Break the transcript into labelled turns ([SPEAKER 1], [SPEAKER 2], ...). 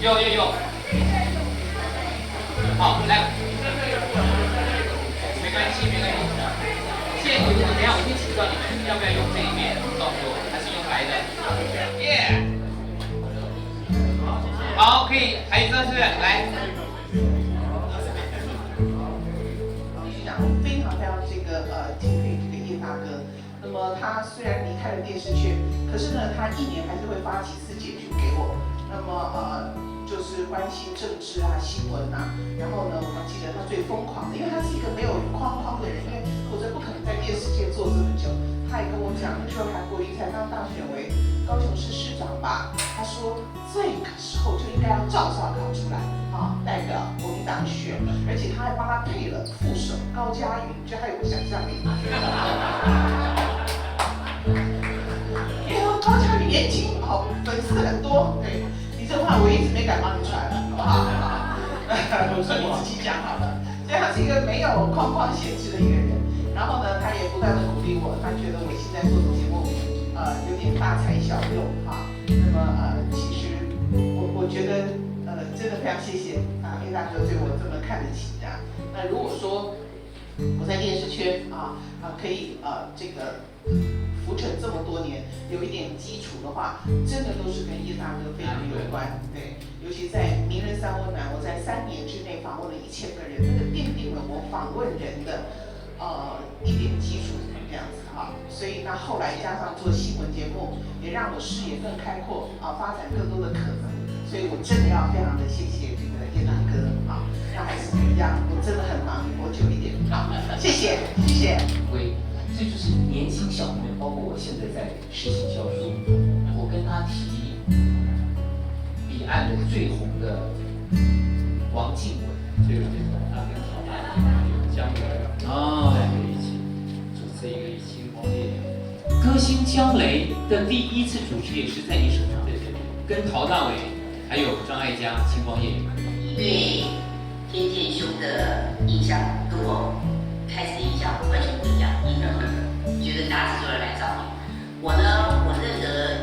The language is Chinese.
[SPEAKER 1] 有。好，来，没关系。现在等一下我先请教你们，要不要用这一面动作，还是用来的？耶。好，可以，还有这是不是？来。
[SPEAKER 2] 非常这个敬佩这个叶大哥。那么他虽然离开了电视圈，可是呢，他一年还是会发几次简讯给我。那么就是关心政治啊、新闻啊。然后呢，我还记得他最疯狂的，因为他是一个没有框框的人，因为否则不可能在电视界做这么久。他也跟我讲，那时候韩国瑜才刚当选为高雄市市长吧。他说这个时候就应该要赵少康出来。代表国民党选，而且他还帮他配了副手高嘉瑜，就还有个想象力。因为高嘉瑜年轻，粉丝很多，对你这话我一直没敢帮你传，好不好？我说你自己讲好了。所以他是一个没有框框限制的一个人。然后呢，他也不断的鼓励我，他觉得我现在做的节目，有点大材小用哈。那么其实我觉得。真的非常谢谢叶大哥对我这么看得起啊。那如果说我在电视圈可以这个浮沉这么多年，有一点基础的话，真的都是跟叶大哥非常有关。对，尤其在名人三温暖，我在3年之内访问了1000个人，那个奠定了我访问人的一点基础这样子哈。所以那后来加上做新闻节目，也让我视野更开阔发展更多的可能。所以我真的要非常的谢谢这个叶大哥那还是一样，我真的很忙，我久一点谢谢。
[SPEAKER 3] 对，这就是年轻小朋友，包括我现在在实习教书，我跟他提彼岸的最红的王静雯，
[SPEAKER 4] 这个他跟陶大有姜文在一起主持一个星光夜。
[SPEAKER 3] 歌星姜雷的第1次主持也是在你手上，
[SPEAKER 4] 对，
[SPEAKER 3] 跟陶大伟还有张艾嘉《星光夜雨》。
[SPEAKER 5] 对天健兄的印象跟我开始的印象完全不一样，觉得大制作人来找你。我呢，我认得